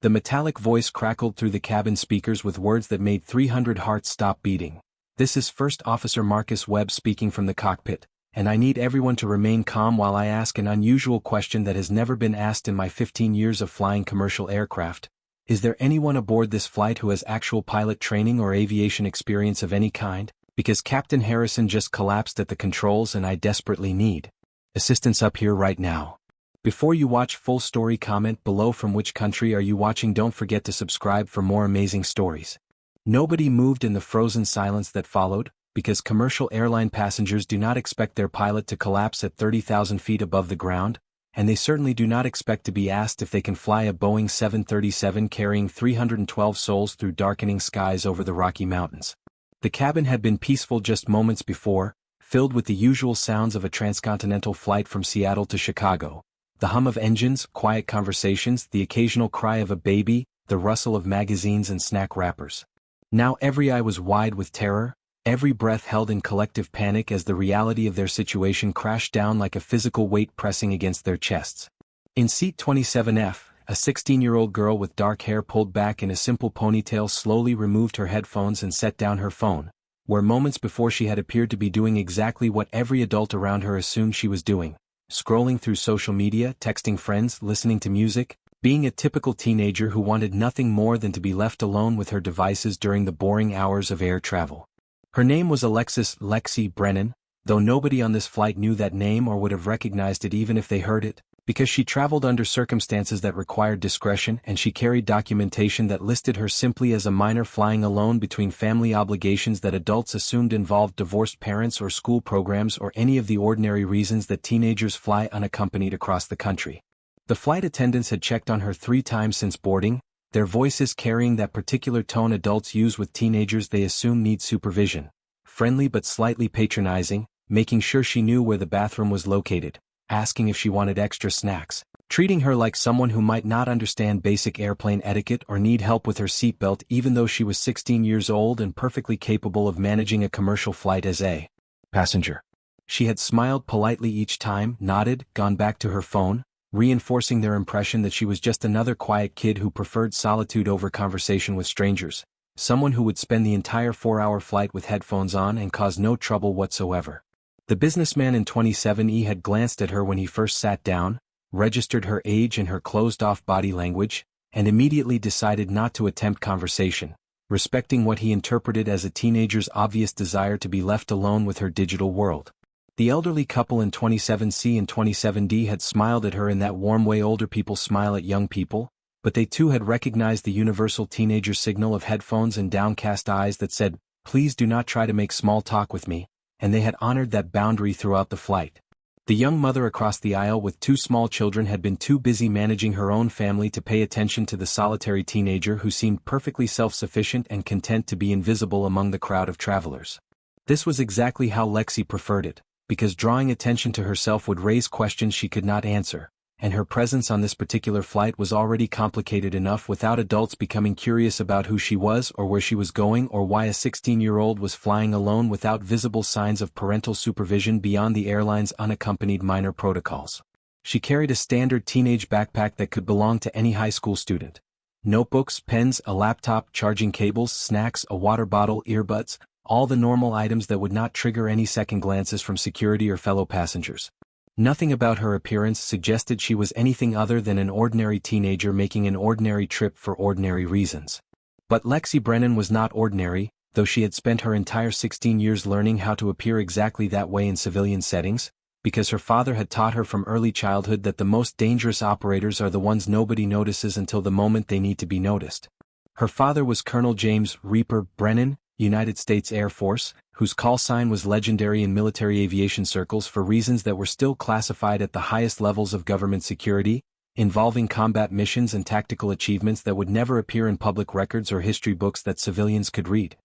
The metallic voice crackled through the cabin speakers with words that made 300 hearts stop beating. "This is First Officer Marcus Webb speaking from the cockpit, and I need everyone to remain calm while I ask an unusual question that has never been asked in my 15 years of flying commercial aircraft. Is there anyone aboard this flight who has actual pilot training or aviation experience of any kind? Because Captain Harrison just collapsed at the controls and I desperately need assistance up here right now." Before you watch full story, comment below from which country are you watching. Don't forget to subscribe for more amazing stories. Nobody moved in the frozen silence that followed, because commercial airline passengers do not expect their pilot to collapse at 30,000 feet above the ground, and they certainly do not expect to be asked if they can fly a Boeing 737 carrying 312 souls through darkening skies over the Rocky Mountains. The cabin had been peaceful just moments before, filled with the usual sounds of a transcontinental flight from Seattle to Chicago. The hum of engines, quiet conversations, the occasional cry of a baby, the rustle of magazines and snack wrappers. Now every eye was wide with terror, every breath held in collective panic as the reality of their situation crashed down like a physical weight pressing against their chests. In seat 27F, a 16-year-old girl with dark hair pulled back in a simple ponytail slowly removed her headphones and set down her phone, where moments before she had appeared to be doing exactly what every adult around her assumed she was doing. Scrolling through social media, texting friends, listening to music, being a typical teenager who wanted nothing more than to be left alone with her devices during the boring hours of air travel. Her name was Alexis Lexi Brennan, though nobody on this flight knew that name or would have recognized it even if they heard it, because she traveled under circumstances that required discretion and she carried documentation that listed her simply as a minor flying alone between family obligations that adults assumed involved divorced parents or school programs or any of the ordinary reasons that teenagers fly unaccompanied across the country. The flight attendants had checked on her 3 times since boarding, their voices carrying that particular tone adults use with teenagers they assume need supervision. Friendly but slightly patronizing, making sure she knew where the bathroom was located, asking if she wanted extra snacks, treating her like someone who might not understand basic airplane etiquette or need help with her seatbelt even though she was 16 years old and perfectly capable of managing a commercial flight as a passenger. She had smiled politely each time, nodded, gone back to her phone, reinforcing their impression that she was just another quiet kid who preferred solitude over conversation with strangers, someone who would spend the entire 4-hour flight with headphones on and cause no trouble whatsoever. The businessman in 27E had glanced at her when he first sat down, registered her age and her closed-off body language, and immediately decided not to attempt conversation, respecting what he interpreted as a teenager's obvious desire to be left alone with her digital world. The elderly couple in 27C and 27D had smiled at her in that warm way older people smile at young people, but they too had recognized the universal teenager signal of headphones and downcast eyes that said, "Please do not try to make small talk with me," and they had honored that boundary throughout the flight. The young mother across the aisle with 2 small children had been too busy managing her own family to pay attention to the solitary teenager who seemed perfectly self-sufficient and content to be invisible among the crowd of travelers. This was exactly how Lexi preferred it, because drawing attention to herself would raise questions she could not answer, and her presence on this particular flight was already complicated enough without adults becoming curious about who she was or where she was going or why a 16-year-old was flying alone without visible signs of parental supervision beyond the airline's unaccompanied minor protocols. She carried a standard teenage backpack that could belong to any high school student. Notebooks, pens, a laptop, charging cables, snacks, a water bottle, earbuds, all the normal items that would not trigger any second glances from security or fellow passengers. Nothing about her appearance suggested she was anything other than an ordinary teenager making an ordinary trip for ordinary reasons. But Lexi Brennan was not ordinary, though she had spent her entire 16 years learning how to appear exactly that way in civilian settings, because her father had taught her from early childhood that the most dangerous operators are the ones nobody notices until the moment they need to be noticed. Her father was Colonel James Reaper Brennan, United States Air Force, whose call sign was legendary in military aviation circles for reasons that were still classified at the highest levels of government security, involving combat missions and tactical achievements that would never appear in public records or history books that civilians could read.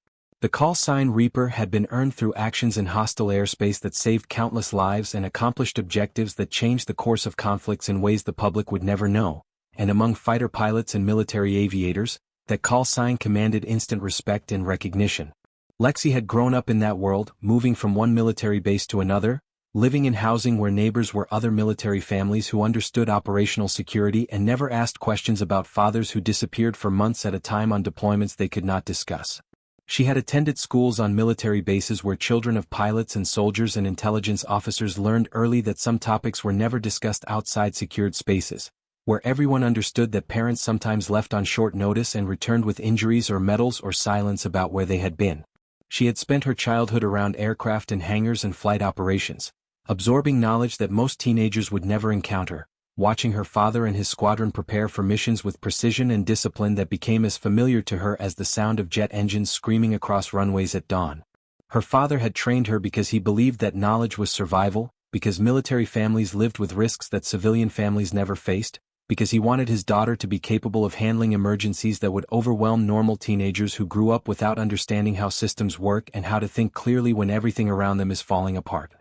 The call sign Reaper had been earned through actions in hostile airspace that saved countless lives and accomplished objectives that changed the course of conflicts in ways the public would never know, and among fighter pilots and military aviators, that call sign commanded instant respect and recognition. Lexi had grown up in that world, moving from one military base to another, living in housing where neighbors were other military families who understood operational security and never asked questions about fathers who disappeared for months at a time on deployments they could not discuss. She had attended schools on military bases where children of pilots and soldiers and intelligence officers learned early that some topics were never discussed outside secured spaces, where everyone understood that parents sometimes left on short notice and returned with injuries or medals or silence about where they had been. She had spent her childhood around aircraft and hangars and flight operations, absorbing knowledge that most teenagers would never encounter, watching her father and his squadron prepare for missions with precision and discipline that became as familiar to her as the sound of jet engines screaming across runways at dawn. Her father had trained her because he believed that knowledge was survival, because military families lived with risks that civilian families never faced, because he wanted his daughter to be capable of handling emergencies that would overwhelm normal teenagers who grew up without understanding how systems work and how to think clearly when everything around them is falling apart.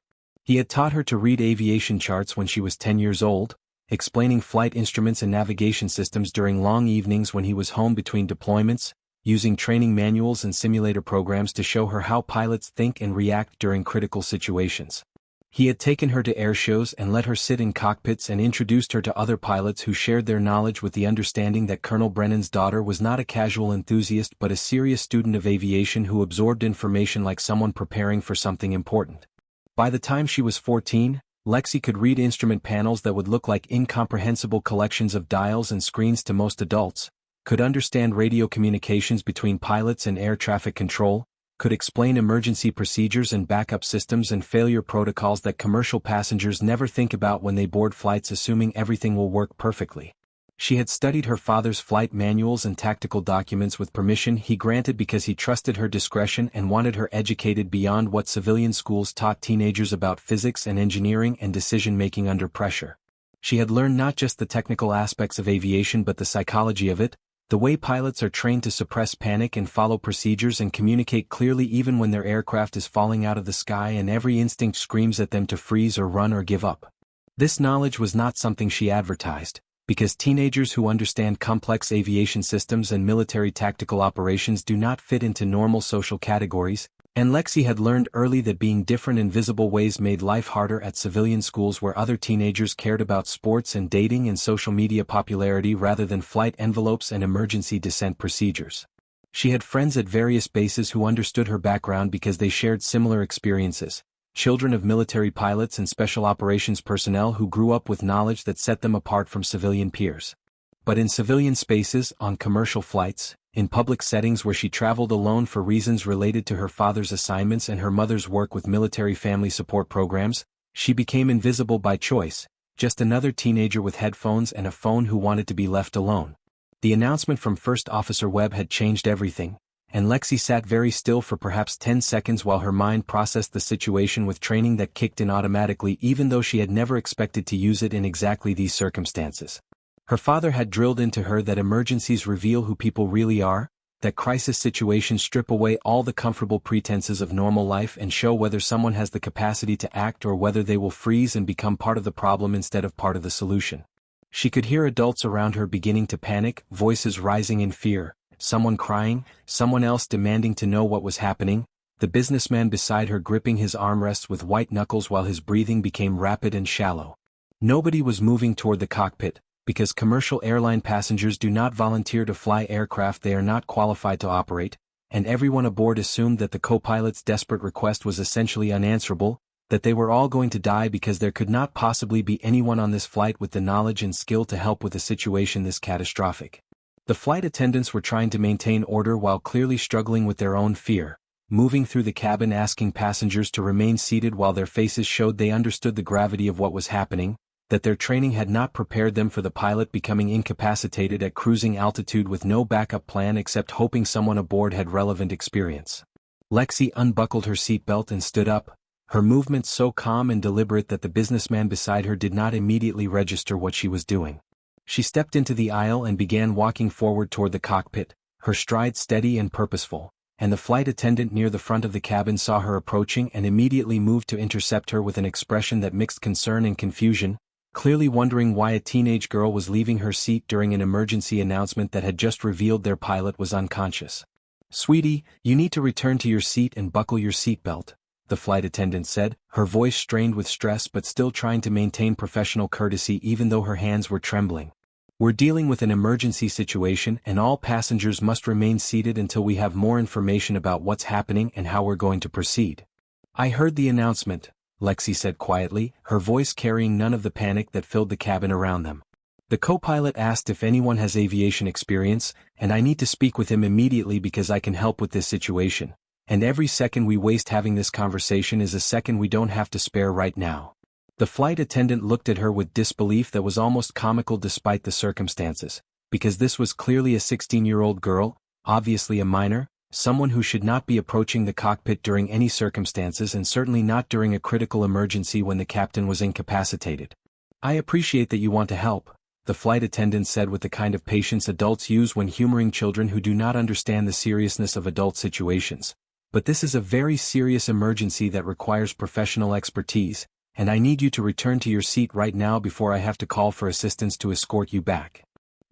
He had taught her to read aviation charts when she was 10 years old, explaining flight instruments and navigation systems during long evenings when he was home between deployments, using training manuals and simulator programs to show her how pilots think and react during critical situations. He had taken her to air shows and let her sit in cockpits and introduced her to other pilots who shared their knowledge with the understanding that Colonel Brennan's daughter was not a casual enthusiast but a serious student of aviation who absorbed information like someone preparing for something important. By the time she was 14, Lexi could read instrument panels that would look like incomprehensible collections of dials and screens to most adults, could understand radio communications between pilots and air traffic control, could explain emergency procedures and backup systems and failure protocols that commercial passengers never think about when they board flights assuming everything will work perfectly. She had studied her father's flight manuals and tactical documents with permission he granted because he trusted her discretion and wanted her educated beyond what civilian schools taught teenagers about physics and engineering and decision-making under pressure. She had learned not just the technical aspects of aviation but the psychology of it, the way pilots are trained to suppress panic and follow procedures and communicate clearly even when their aircraft is falling out of the sky and every instinct screams at them to freeze or run or give up. This knowledge was not something she advertised, because teenagers who understand complex aviation systems and military tactical operations do not fit into normal social categories, and Lexi had learned early that being different in visible ways made life harder at civilian schools where other teenagers cared about sports and dating and social media popularity rather than flight envelopes and emergency descent procedures. She had friends at various bases who understood her background because they shared similar experiences, children of military pilots and special operations personnel who grew up with knowledge that set them apart from civilian peers. But in civilian spaces, on commercial flights, in public settings where she traveled alone for reasons related to her father's assignments and her mother's work with military family support programs, she became invisible by choice, just another teenager with headphones and a phone who wanted to be left alone. The announcement from First Officer Webb had changed everything, and Lexi sat very still for perhaps 10 seconds while her mind processed the situation with training that kicked in automatically even though she had never expected to use it in exactly these circumstances. Her father had drilled into her that emergencies reveal who people really are, that crisis situations strip away all the comfortable pretenses of normal life and show whether someone has the capacity to act or whether they will freeze and become part of the problem instead of part of the solution. She could hear adults around her beginning to panic, voices rising in fear, someone crying, someone else demanding to know what was happening, the businessman beside her gripping his armrests with white knuckles while his breathing became rapid and shallow. Nobody was moving toward the cockpit, because commercial airline passengers do not volunteer to fly aircraft they are not qualified to operate, and everyone aboard assumed that the co-pilot's desperate request was essentially unanswerable, that they were all going to die because there could not possibly be anyone on this flight with the knowledge and skill to help with a situation this catastrophic. The flight attendants were trying to maintain order while clearly struggling with their own fear, moving through the cabin asking passengers to remain seated while their faces showed they understood the gravity of what was happening, that their training had not prepared them for the pilot becoming incapacitated at cruising altitude with no backup plan except hoping someone aboard had relevant experience. Lexi unbuckled her seatbelt and stood up, her movements so calm and deliberate that the businessman beside her did not immediately register what she was doing. She stepped into the aisle and began walking forward toward the cockpit, her stride steady and purposeful, and the flight attendant near the front of the cabin saw her approaching and immediately moved to intercept her with an expression that mixed concern and confusion, clearly wondering why a teenage girl was leaving her seat during an emergency announcement that had just revealed their pilot was unconscious. "Sweetie, you need to return to your seat and buckle your seatbelt," the flight attendant said, her voice strained with stress but still trying to maintain professional courtesy even though her hands were trembling. We're dealing with an emergency situation and all passengers must remain seated until we have more information about what's happening and how we're going to proceed. I heard the announcement, Lexi said quietly, her voice carrying none of the panic that filled the cabin around them. The co-pilot asked if anyone has aviation experience, and I need to speak with him immediately because I can help with this situation. And every second we waste having this conversation is a second we don't have to spare right now. The flight attendant looked at her with disbelief that was almost comical despite the circumstances, because this was clearly a 16-year-old girl, obviously a minor, someone who should not be approaching the cockpit during any circumstances and certainly not during a critical emergency when the captain was incapacitated. I appreciate that you want to help, the flight attendant said with the kind of patience adults use when humoring children who do not understand the seriousness of adult situations. But this is a very serious emergency that requires professional expertise, and I need you to return to your seat right now before I have to call for assistance to escort you back.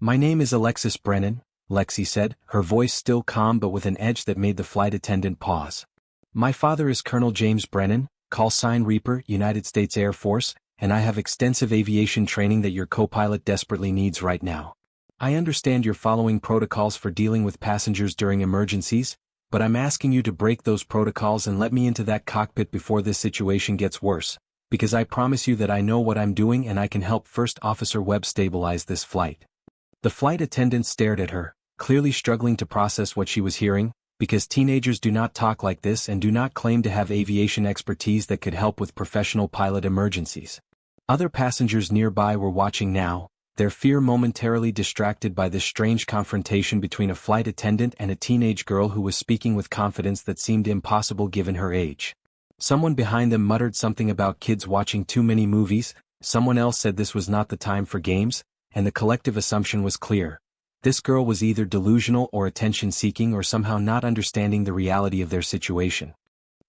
My name is Alexis Brennan, Lexi said, her voice still calm but with an edge that made the flight attendant pause. My father is Colonel James Brennan, call sign Reaper, United States Air Force, and I have extensive aviation training that your co-pilot desperately needs right now. I understand you're following protocols for dealing with passengers during emergencies, but I'm asking you to break those protocols and let me into that cockpit before this situation gets worse, because I promise you that I know what I'm doing and I can help First Officer Webb stabilize this flight. The flight attendant stared at her, clearly struggling to process what she was hearing, because teenagers do not talk like this and do not claim to have aviation expertise that could help with professional pilot emergencies. Other passengers nearby were watching now, their fear momentarily distracted by this strange confrontation between a flight attendant and a teenage girl who was speaking with confidence that seemed impossible given her age. Someone behind them muttered something about kids watching too many movies, someone else said this was not the time for games, and the collective assumption was clear. This girl was either delusional or attention-seeking or somehow not understanding the reality of their situation.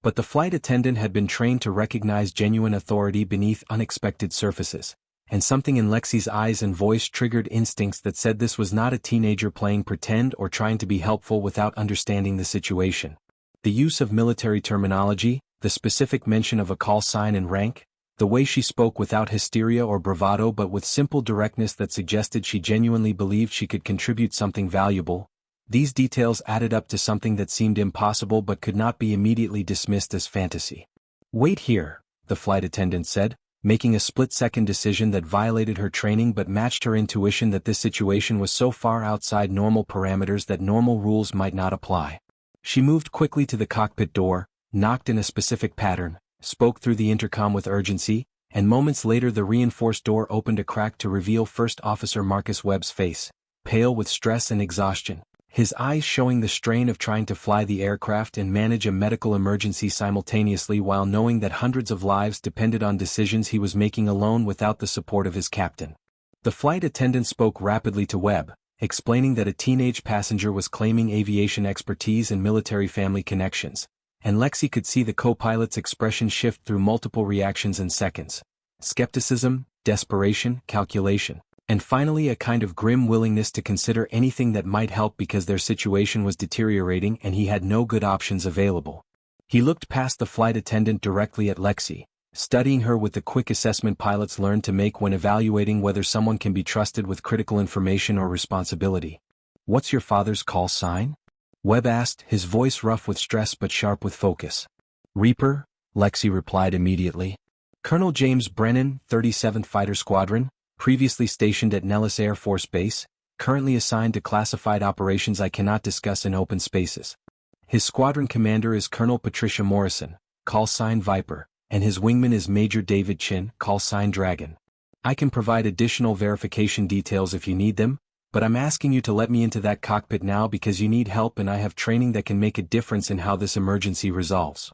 But the flight attendant had been trained to recognize genuine authority beneath unexpected surfaces, and something in Lexi's eyes and voice triggered instincts that said this was not a teenager playing pretend or trying to be helpful without understanding the situation. The use of military terminology, the specific mention of a call sign and rank, the way she spoke without hysteria or bravado but with simple directness that suggested she genuinely believed she could contribute something valuable, these details added up to something that seemed impossible but could not be immediately dismissed as fantasy. Wait here, the flight attendant said, making a split-second decision that violated her training but matched her intuition that this situation was so far outside normal parameters that normal rules might not apply. She moved quickly to the cockpit door, knocked in a specific pattern, spoke through the intercom with urgency, and moments later the reinforced door opened a crack to reveal First Officer Marcus Webb's face, pale with stress and exhaustion, his eyes showing the strain of trying to fly the aircraft and manage a medical emergency simultaneously while knowing that hundreds of lives depended on decisions he was making alone without the support of his captain. The flight attendant spoke rapidly to Webb, explaining that a teenage passenger was claiming aviation expertise and military family connections, and Lexi could see the co-pilot's expression shift through multiple reactions in seconds. Skepticism, desperation, calculation, and finally a kind of grim willingness to consider anything that might help because their situation was deteriorating and he had no good options available. He looked past the flight attendant directly at Lexi, studying her with the quick assessment pilots learn to make when evaluating whether someone can be trusted with critical information or responsibility. What's your father's call sign? Webb asked, his voice rough with stress but sharp with focus. Reaper, Lexi replied immediately. Colonel James Brennan, 37th Fighter Squadron, previously stationed at Nellis Air Force Base, currently assigned to classified operations I cannot discuss in open spaces. His squadron commander is Colonel Patricia Morrison, call sign Viper, and his wingman is Major David Chin, call sign Dragon. I can provide additional verification details if you need them, but I'm asking you to let me into that cockpit now because you need help and I have training that can make a difference in how this emergency resolves.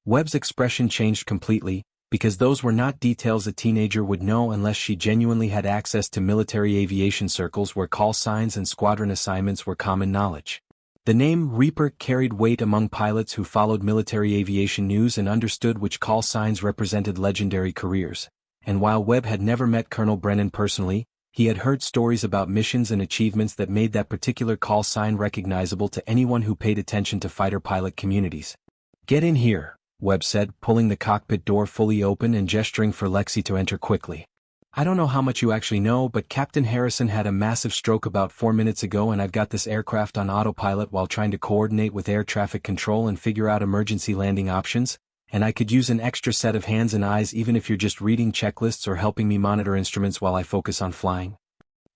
Webb's expression changed completely, because those were not details a teenager would know unless she genuinely had access to military aviation circles where call signs and squadron assignments were common knowledge. The name Reaper carried weight among pilots who followed military aviation news and understood which call signs represented legendary careers, and while Webb had never met Colonel Brennan personally, he had heard stories about missions and achievements that made that particular call sign recognizable to anyone who paid attention to fighter pilot communities. Get in here, Webb said, pulling the cockpit door fully open and gesturing for Lexi to enter quickly. I don't know how much you actually know, but Captain Harrison had a massive stroke about 4 minutes ago and I've got this aircraft on autopilot while trying to coordinate with air traffic control and figure out emergency landing options, and I could use an extra set of hands and eyes even if you're just reading checklists or helping me monitor instruments while I focus on flying.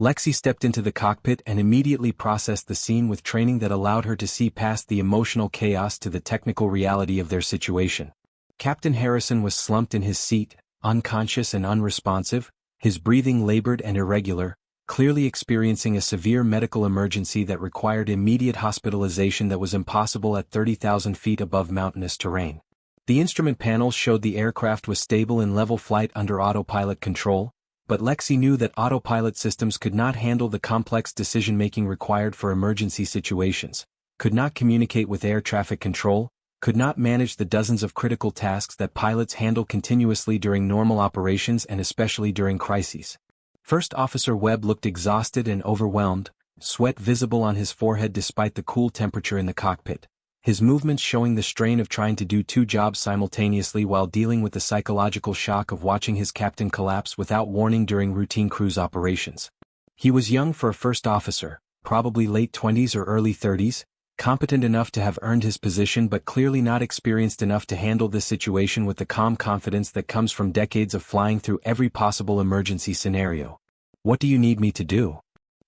Lexi stepped into the cockpit and immediately processed the scene with training that allowed her to see past the emotional chaos to the technical reality of their situation. Captain Harrison was slumped in his seat, unconscious and unresponsive, his breathing labored and irregular, clearly experiencing a severe medical emergency that required immediate hospitalization that was impossible at 30,000 feet above mountainous terrain. The instrument panels showed the aircraft was stable in level flight under autopilot control, but Lexi knew that autopilot systems could not handle the complex decision-making required for emergency situations, could not communicate with air traffic control, could not manage the dozens of critical tasks that pilots handle continuously during normal operations and especially during crises. First Officer Webb looked exhausted and overwhelmed, sweat visible on his forehead despite the cool temperature in the cockpit, his movements showing the strain of trying to do two jobs simultaneously while dealing with the psychological shock of watching his captain collapse without warning during routine cruise operations. He was young for a first officer, probably late 20s or early 30s, competent enough to have earned his position but clearly not experienced enough to handle this situation with the calm confidence that comes from decades of flying through every possible emergency scenario. What do you need me to do?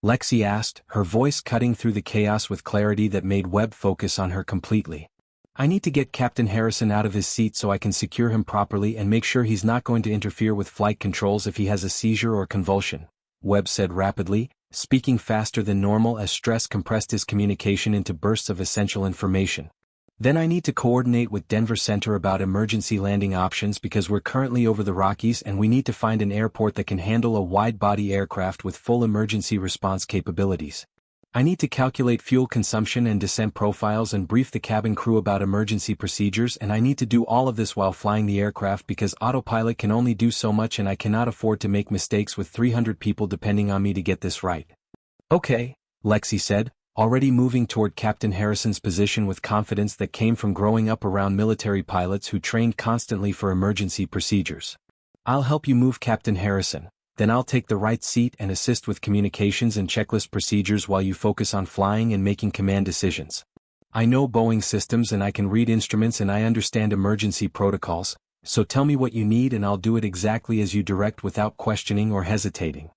Lexi asked, her voice cutting through the chaos with clarity that made Webb focus on her completely. I need to get Captain Harrison out of his seat so I can secure him properly and make sure he's not going to interfere with flight controls if he has a seizure or convulsion, Webb said rapidly, speaking faster than normal as stress compressed his communication into bursts of essential information. Then I need to coordinate with Denver Center about emergency landing options because we're currently over the Rockies and we need to find an airport that can handle a wide-body aircraft with full emergency response capabilities. I need to calculate fuel consumption and descent profiles and brief the cabin crew about emergency procedures, and I need to do all of this while flying the aircraft because autopilot can only do so much and I cannot afford to make mistakes with 300 people depending on me to get this right. Okay, Lexi said, already moving toward Captain Harrison's position with confidence that came from growing up around military pilots who trained constantly for emergency procedures. I'll help you move Captain Harrison. Then I'll take the right seat and assist with communications and checklist procedures while you focus on flying and making command decisions. I know Boeing systems and I can read instruments and I understand emergency protocols, so tell me what you need and I'll do it exactly as you direct without questioning or hesitating.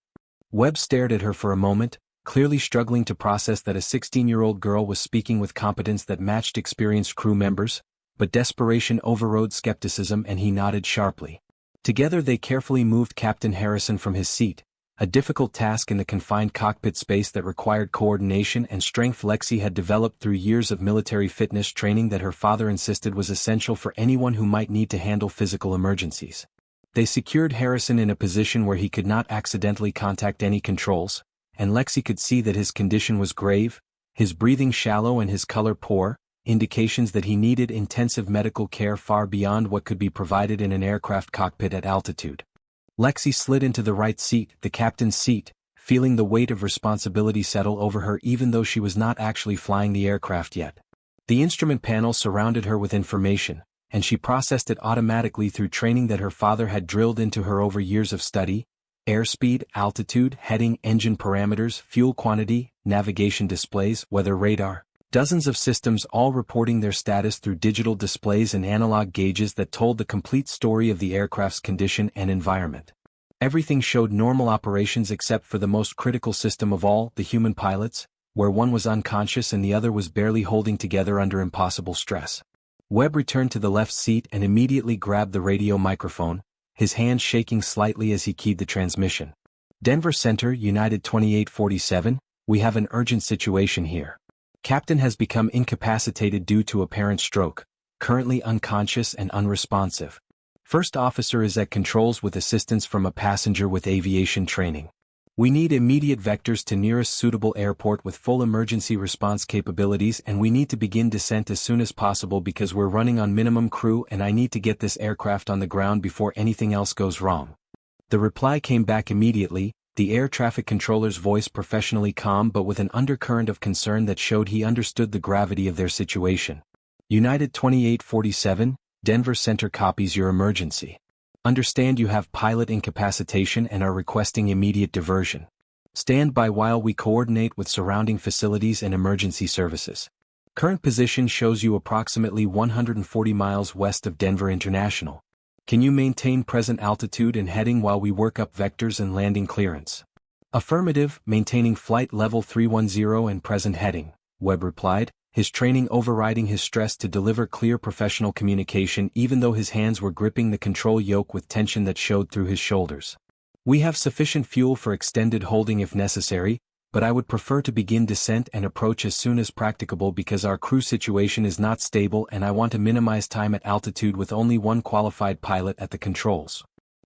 Webb stared at her for a moment, clearly struggling to process that a 16-year-old girl was speaking with competence that matched experienced crew members, but desperation overrode skepticism and he nodded sharply. Together they carefully moved Captain Harrison from his seat, a difficult task in the confined cockpit space that required coordination and strength Lexi had developed through years of military fitness training that her father insisted was essential for anyone who might need to handle physical emergencies. They secured Harrison in a position where he could not accidentally contact any controls, and Lexi could see that his condition was grave, his breathing shallow and his color poor, indications that he needed intensive medical care far beyond what could be provided in an aircraft cockpit at altitude. Lexi slid into the right seat, the captain's seat, feeling the weight of responsibility settle over her even though she was not actually flying the aircraft yet. The instrument panel surrounded her with information, and she processed it automatically through training that her father had drilled into her over years of study: airspeed, altitude, heading, engine parameters, fuel quantity, navigation displays, weather radar. Dozens of systems all reporting their status through digital displays and analog gauges that told the complete story of the aircraft's condition and environment. Everything showed normal operations except for the most critical system of all, the human pilots, where one was unconscious and the other was barely holding together under impossible stress. Webb returned to the left seat and immediately grabbed the radio microphone, his hand shaking slightly as he keyed the transmission. Denver Center, United 2847, we have an urgent situation here. Captain has become incapacitated due to apparent stroke, currently unconscious and unresponsive. First officer is at controls with assistance from a passenger with aviation training. We need immediate vectors to nearest suitable airport with full emergency response capabilities, and we need to begin descent as soon as possible because we're running on minimum crew and I need to get this aircraft on the ground before anything else goes wrong. The reply came back immediately, the air traffic controller's voice professionally calm but with an undercurrent of concern that showed he understood the gravity of their situation. United 2847, Denver Center copies your emergency. Understand you have pilot incapacitation and are requesting immediate diversion. Stand by while we coordinate with surrounding facilities and emergency services. Current position shows you approximately 140 miles west of Denver International. Can you maintain present altitude and heading while we work up vectors and landing clearance? Affirmative, maintaining flight level 310 and present heading, Webb replied, his training overriding his stress to deliver clear professional communication even though his hands were gripping the control yoke with tension that showed through his shoulders. We have sufficient fuel for extended holding if necessary, but I would prefer to begin descent and approach as soon as practicable because our crew situation is not stable and I want to minimize time at altitude with only one qualified pilot at the controls.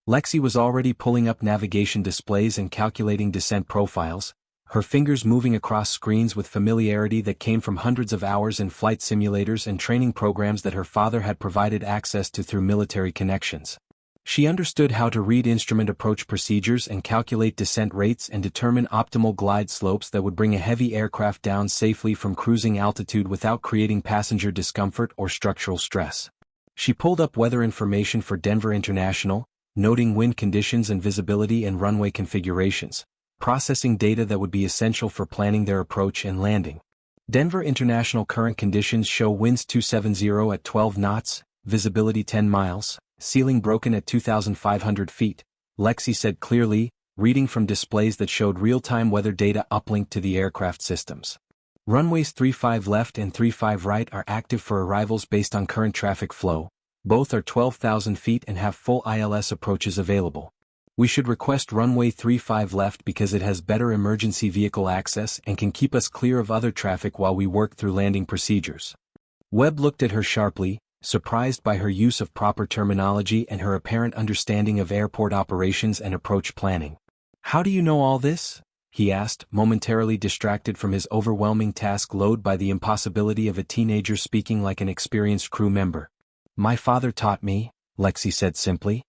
Lexi was already pulling up navigation displays and calculating descent profiles, her fingers moving across screens with familiarity that came from hundreds of hours in flight simulators and training programs that her father had provided access to through military connections. She understood how to read instrument approach procedures and calculate descent rates and determine optimal glide slopes that would bring a heavy aircraft down safely from cruising altitude without creating passenger discomfort or structural stress. She pulled up weather information for Denver International, noting wind conditions and visibility and runway configurations, processing data that would be essential for planning their approach and landing. Denver International current conditions show winds 270 at 12 knots, visibility 10 miles, ceiling broken at 2,500 feet, Lexi said clearly, reading from displays that showed real-time weather data uplinked to the aircraft systems. Runways 35 left and 35 right are active for arrivals based on current traffic flow. Both are 12,000 feet and have full ILS approaches available. We should request runway 35 left because it has better emergency vehicle access and can keep us clear of other traffic while we work through landing procedures. Webb looked at her sharply, surprised by her use of proper terminology and her apparent understanding of airport operations and approach planning. "How do you know all this?" he asked, momentarily distracted from his overwhelming task load by the impossibility of a teenager speaking like an experienced crew member. "My father taught me," Lexi said simply.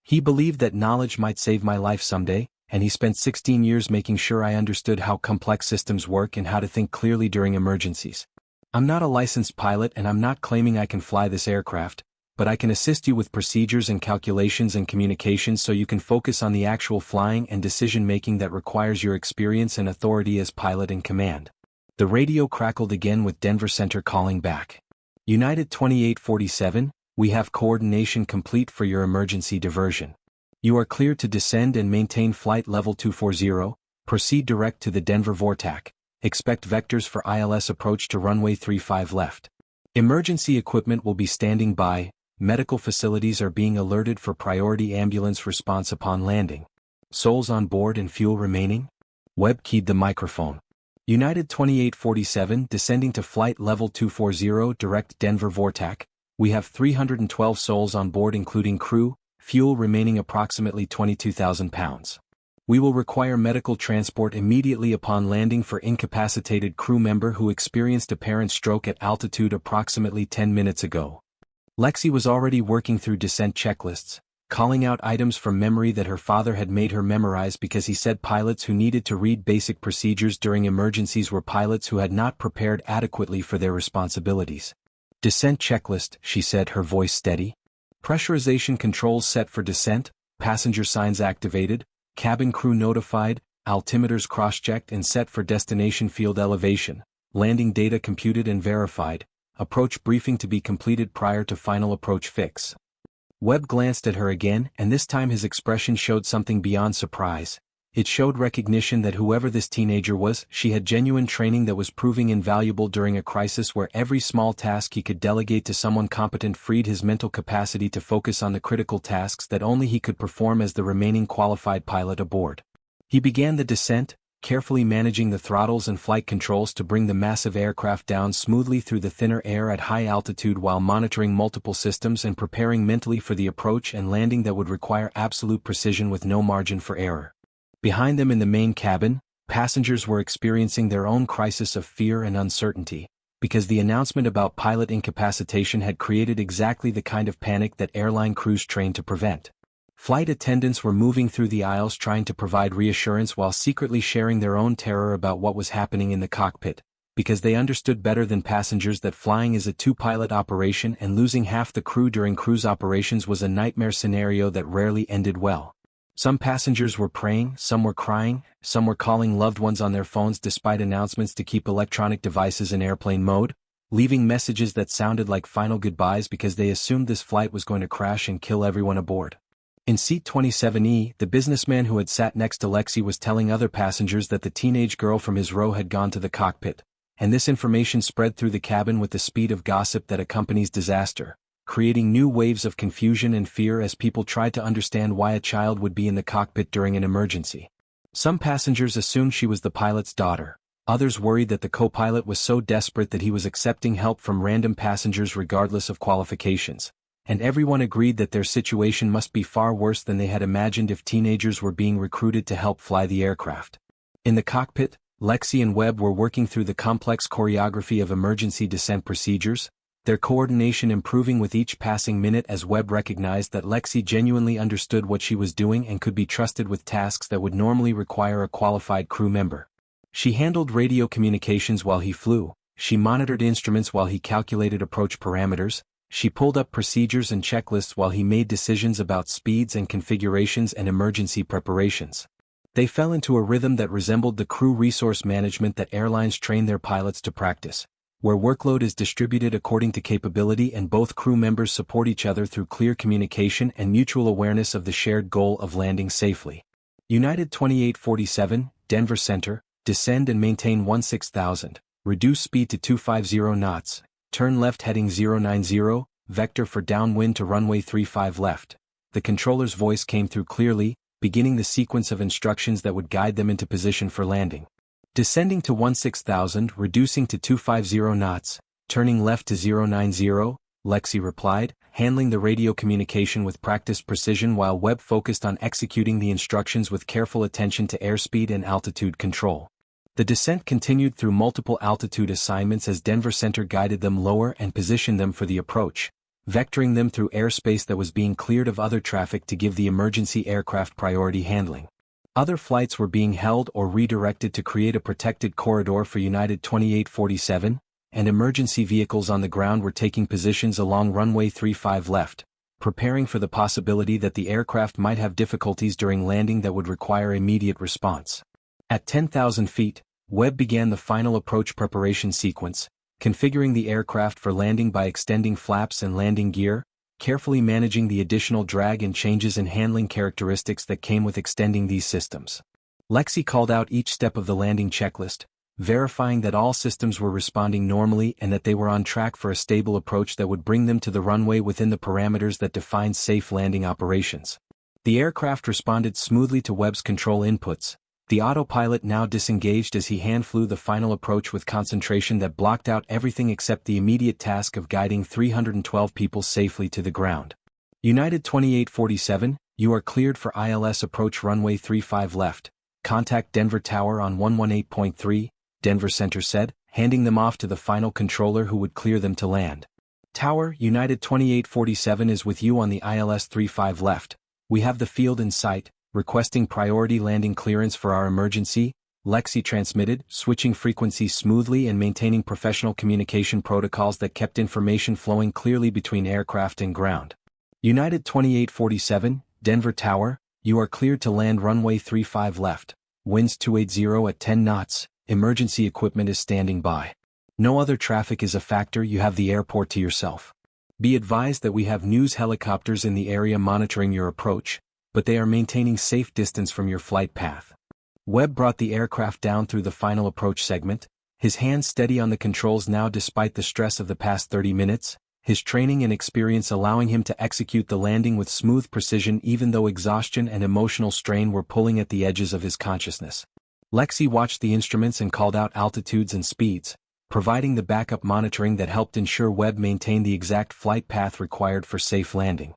"He believed that knowledge might save my life someday, and he spent 16 years making sure I understood how complex systems work and how to think clearly during emergencies. I'm not a licensed pilot and I'm not claiming I can fly this aircraft, but I can assist you with procedures and calculations and communications so you can focus on the actual flying and decision-making that requires your experience and authority as pilot in command." The radio crackled again with Denver Center calling back. "United 2847, we have coordination complete for your emergency diversion. You are cleared to descend and maintain flight level 240, proceed direct to the Denver VORTAC, expect vectors for ILS approach to runway 35 left. Emergency equipment will be standing by, medical facilities are being alerted for priority ambulance response upon landing. Souls on board and fuel remaining?" Webb keyed the microphone. "United 2847 descending to flight level 240 direct Denver VORTAC, we have 312 souls on board including crew, fuel remaining approximately 22,000 pounds. We will require medical transport immediately upon landing for incapacitated crew member who experienced apparent stroke at altitude approximately 10 minutes ago." Lexi was already working through descent checklists, calling out items from memory that her father had made her memorize because he said pilots who needed to read basic procedures during emergencies were pilots who had not prepared adequately for their responsibilities. "Descent checklist," she said, her voice steady. "Pressurization controls set for descent, passenger signs activated, cabin crew notified, altimeters cross-checked and set for destination field elevation, landing data computed and verified, approach briefing to be completed prior to final approach fix." Webb glanced at her again, and this time his expression showed something beyond surprise. It showed recognition that whoever this teenager was, she had genuine training that was proving invaluable during a crisis where every small task he could delegate to someone competent freed his mental capacity to focus on the critical tasks that only he could perform as the remaining qualified pilot aboard. He began the descent, carefully managing the throttles and flight controls to bring the massive aircraft down smoothly through the thinner air at high altitude while monitoring multiple systems and preparing mentally for the approach and landing that would require absolute precision with no margin for error. Behind them in the main cabin, passengers were experiencing their own crisis of fear and uncertainty, because the announcement about pilot incapacitation had created exactly the kind of panic that airline crews trained to prevent. Flight attendants were moving through the aisles trying to provide reassurance while secretly sharing their own terror about what was happening in the cockpit, because they understood better than passengers that flying is a two-pilot operation and losing half the crew during cruise operations was a nightmare scenario that rarely ended well. Some passengers were praying, some were crying, some were calling loved ones on their phones despite announcements to keep electronic devices in airplane mode, leaving messages that sounded like final goodbyes because they assumed this flight was going to crash and kill everyone aboard. In seat 27E, the businessman who had sat next to Lexi was telling other passengers that the teenage girl from his row had gone to the cockpit, and this information spread through the cabin with the speed of gossip that accompanies disaster, creating new waves of confusion and fear as people tried to understand why a child would be in the cockpit during an emergency. Some passengers assumed she was the pilot's daughter. Others worried that the co-pilot was so desperate that he was accepting help from random passengers regardless of qualifications. And everyone agreed that their situation must be far worse than they had imagined if teenagers were being recruited to help fly the aircraft. In the cockpit, Lexi and Webb were working through the complex choreography of emergency descent procedures, their coordination improving with each passing minute as Webb recognized that Lexi genuinely understood what she was doing and could be trusted with tasks that would normally require a qualified crew member. She handled radio communications while he flew, she monitored instruments while he calculated approach parameters, she pulled up procedures and checklists while he made decisions about speeds and configurations and emergency preparations. They fell into a rhythm that resembled the crew resource management that airlines train their pilots to practice, where workload is distributed according to capability and both crew members support each other through clear communication and mutual awareness of the shared goal of landing safely. United 2847, Denver Center, descend and maintain 16,000, reduce speed to 250 knots. Turn left heading 090, vector for downwind to runway 35 left. The controller's voice came through clearly, beginning the sequence of instructions that would guide them into position for landing. Descending to 16,000, reducing to 250 knots, turning left to 090, Lexi replied, handling the radio communication with practiced precision while Webb focused on executing the instructions with careful attention to airspeed and altitude control. The descent continued through multiple altitude assignments as Denver Center guided them lower and positioned them for the approach, vectoring them through airspace that was being cleared of other traffic to give the emergency aircraft priority handling. Other flights were being held or redirected to create a protected corridor for United 2847, and emergency vehicles on the ground were taking positions along runway 35 left, preparing for the possibility that the aircraft might have difficulties during landing that would require immediate response. At 10,000 feet, Webb began the final approach preparation sequence, configuring the aircraft for landing by extending flaps and landing gear, carefully managing the additional drag and changes in handling characteristics that came with extending these systems. Lexi called out each step of the landing checklist, verifying that all systems were responding normally and that they were on track for a stable approach that would bring them to the runway within the parameters that defined safe landing operations. The aircraft responded smoothly to Webb's control inputs. The autopilot now disengaged as he hand-flew the final approach with concentration that blocked out everything except the immediate task of guiding 312 people safely to the ground. United 2847, you are cleared for ILS approach runway 35 left. Contact Denver Tower on 118.3, Denver Center said, handing them off to the final controller who would clear them to land. Tower, United 2847 is with you on the ILS 35 left. We have the field in sight. Requesting priority landing clearance for our emergency, Lexi transmitted, switching frequencies smoothly and maintaining professional communication protocols that kept information flowing clearly between aircraft and ground. United 2847, Denver Tower, you are cleared to land runway 35 left. Winds 280 at 10 knots, emergency equipment is standing by. No other traffic is a factor, you have the airport to yourself. Be advised that we have news helicopters in the area monitoring your approach, but they are maintaining safe distance from your flight path. Webb brought the aircraft down through the final approach segment, his hands steady on the controls now despite the stress of the past 30 minutes, his training and experience allowing him to execute the landing with smooth precision even though exhaustion and emotional strain were pulling at the edges of his consciousness. Lexi watched the instruments and called out altitudes and speeds, providing the backup monitoring that helped ensure Webb maintained the exact flight path required for safe landing.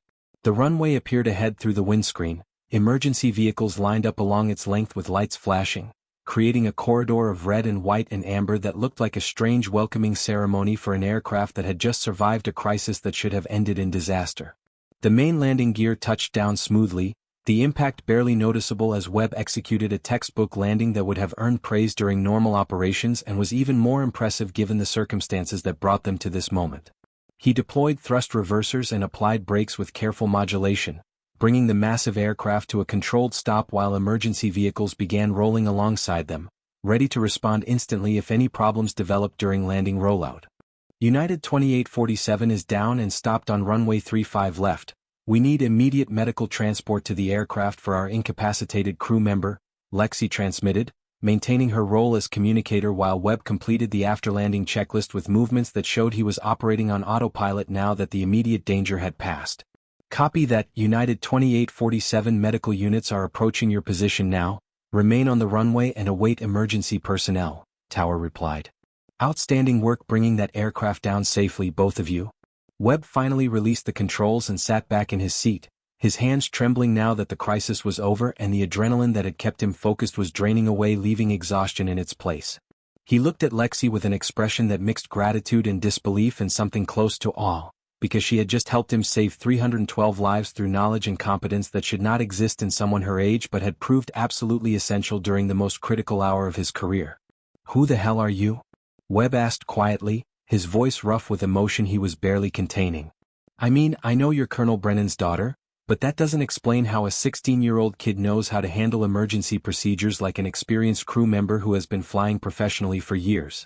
The runway appeared ahead through the windscreen, emergency vehicles lined up along its length with lights flashing, creating a corridor of red and white and amber that looked like a strange welcoming ceremony for an aircraft that had just survived a crisis that should have ended in disaster. The main landing gear touched down smoothly, The impact barely noticeable as Webb executed a textbook landing that would have earned praise during normal operations and was even more impressive given the circumstances that brought them to this moment. He deployed thrust reversers and applied brakes with careful modulation, bringing the massive aircraft to a controlled stop while emergency vehicles began rolling alongside them, ready to respond instantly if any problems developed during landing rollout. United 2847 is down and stopped on runway 35 left. We need immediate medical transport to the aircraft for our incapacitated crew member, Lexi transmitted, maintaining her role as communicator while Webb completed the after-landing checklist with movements that showed he was operating on autopilot now that the immediate danger had passed. Copy that. United 2847 medical units are approaching your position now. Remain on the runway and await emergency personnel, Tower replied. Outstanding work bringing that aircraft down safely, both of you. Webb finally released the controls and sat back in his seat, his hands trembling now that the crisis was over and the adrenaline that had kept him focused was draining away, leaving exhaustion in its place. He looked at Lexi with an expression that mixed gratitude and disbelief and something close to awe, because she had just helped him save 312 lives through knowledge and competence that should not exist in someone her age but had proved absolutely essential during the most critical hour of his career. "Who the hell are you?" Webb asked quietly, his voice rough with emotion he was barely containing. "I mean, I know you're Colonel Brennan's daughter, but that doesn't explain how a 16-year-old kid knows how to handle emergency procedures like an experienced crew member who has been flying professionally for years."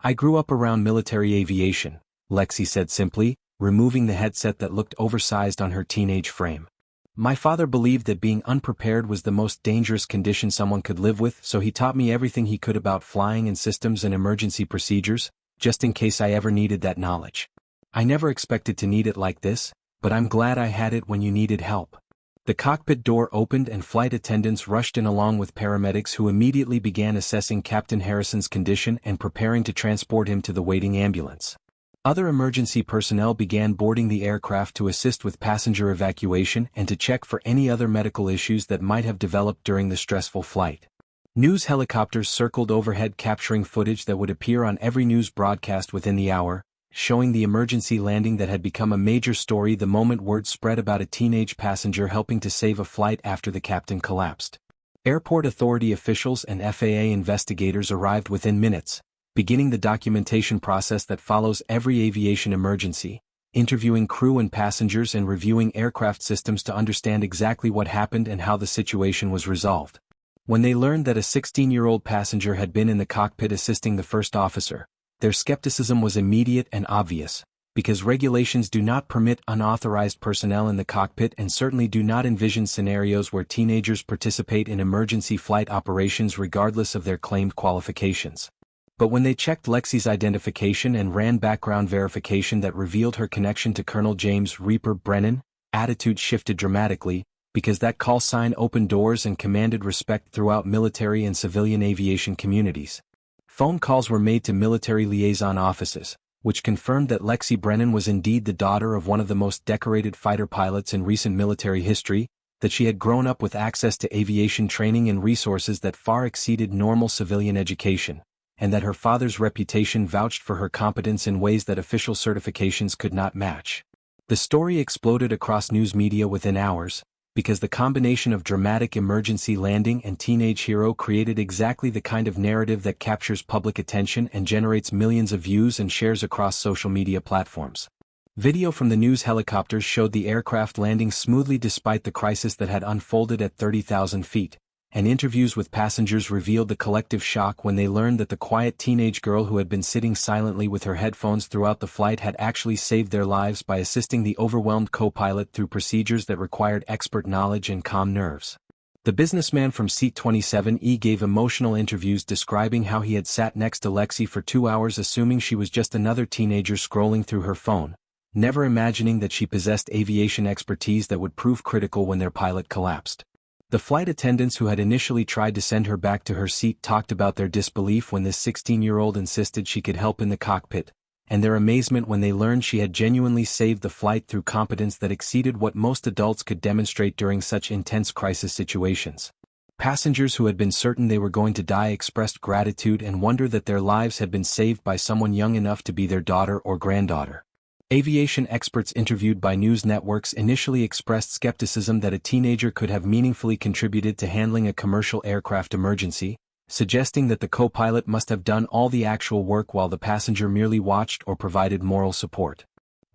"I grew up around military aviation," Lexi said simply, removing the headset that looked oversized on her teenage frame. "My father believed that being unprepared was the most dangerous condition someone could live with, so he taught me everything he could about flying and systems and emergency procedures, just in case I ever needed that knowledge. I never expected to need it like this, but I'm glad I had it when you needed help." The cockpit door opened and flight attendants rushed in along with paramedics who immediately began assessing Captain Harrison's condition and preparing to transport him to the waiting ambulance. Other emergency personnel began boarding the aircraft to assist with passenger evacuation and to check for any other medical issues that might have developed during the stressful flight. News helicopters circled overhead capturing footage that would appear on every news broadcast within the hour, showing the emergency landing that had become a major story the moment word spread about a teenage passenger helping to save a flight after the captain collapsed. Airport authority officials and FAA investigators arrived within minutes, beginning the documentation process that follows every aviation emergency, interviewing crew and passengers and reviewing aircraft systems to understand exactly what happened and how the situation was resolved. When they learned that a 16-year-old passenger had been in the cockpit assisting the first officer, their skepticism was immediate and obvious, because regulations do not permit unauthorized personnel in the cockpit and certainly do not envision scenarios where teenagers participate in emergency flight operations regardless of their claimed qualifications. But when they checked Lexi's identification and ran background verification that revealed her connection to Colonel James Reaper Brennan, attitude shifted dramatically, because that call sign opened doors and commanded respect throughout military and civilian aviation communities. Phone calls were made to military liaison offices, which confirmed that Lexi Brennan was indeed the daughter of one of the most decorated fighter pilots in recent military history, that she had grown up with access to aviation training and resources that far exceeded normal civilian education, and that her father's reputation vouched for her competence in ways that official certifications could not match. The story exploded across news media within hours, because the combination of dramatic emergency landing and teenage hero created exactly the kind of narrative that captures public attention and generates millions of views and shares across social media platforms. Video from the news helicopters showed the aircraft landing smoothly despite the crisis that had unfolded at 30,000 feet, and interviews with passengers revealed the collective shock when they learned that the quiet teenage girl who had been sitting silently with her headphones throughout the flight had actually saved their lives by assisting the overwhelmed co-pilot through procedures that required expert knowledge and calm nerves. The businessman from seat 27E gave emotional interviews describing how he had sat next to Lexi for 2 hours assuming she was just another teenager scrolling through her phone, never imagining that she possessed aviation expertise that would prove critical when their pilot collapsed. The flight attendants who had initially tried to send her back to her seat talked about their disbelief when this 16-year-old insisted she could help in the cockpit, and their amazement when they learned she had genuinely saved the flight through competence that exceeded what most adults could demonstrate during such intense crisis situations. Passengers who had been certain they were going to die expressed gratitude and wonder that their lives had been saved by someone young enough to be their daughter or granddaughter. Aviation experts interviewed by news networks initially expressed skepticism that a teenager could have meaningfully contributed to handling a commercial aircraft emergency, suggesting that the co-pilot must have done all the actual work while the passenger merely watched or provided moral support.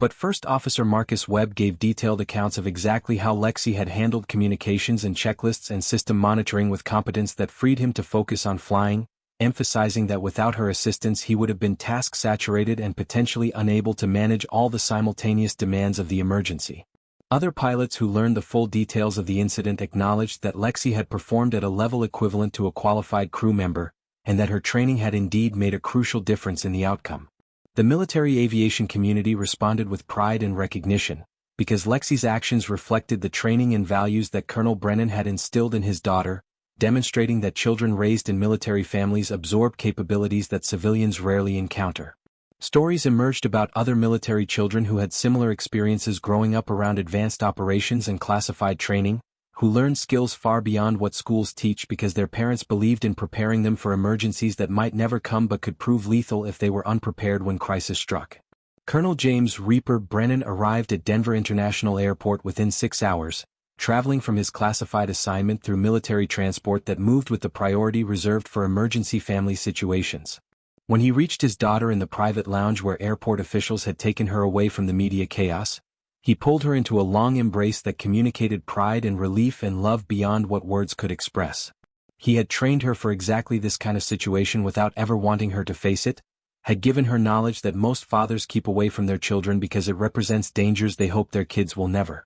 But First Officer Marcus Webb gave detailed accounts of exactly how Lexi had handled communications and checklists and system monitoring with competence that freed him to focus on flying, emphasizing that without her assistance he would have been task-saturated and potentially unable to manage all the simultaneous demands of the emergency. Other pilots who learned the full details of the incident acknowledged that Lexi had performed at a level equivalent to a qualified crew member, and that her training had indeed made a crucial difference in the outcome. The military aviation community responded with pride and recognition, because Lexi's actions reflected the training and values that Colonel Brennan had instilled in his daughter, demonstrating that children raised in military families absorb capabilities that civilians rarely encounter. Stories emerged about other military children who had similar experiences growing up around advanced operations and classified training, who learned skills far beyond what schools teach because their parents believed in preparing them for emergencies that might never come but could prove lethal if they were unprepared when crisis struck. Colonel James Reaper Brennan arrived at Denver International Airport within 6 hours, traveling from his classified assignment through military transport that moved with the priority reserved for emergency family situations. When he reached his daughter in the private lounge where airport officials had taken her away from the media chaos, he pulled her into a long embrace that communicated pride and relief and love beyond what words could express. He had trained her for exactly this kind of situation without ever wanting her to face it, had given her knowledge that most fathers keep away from their children because it represents dangers they hope their kids will never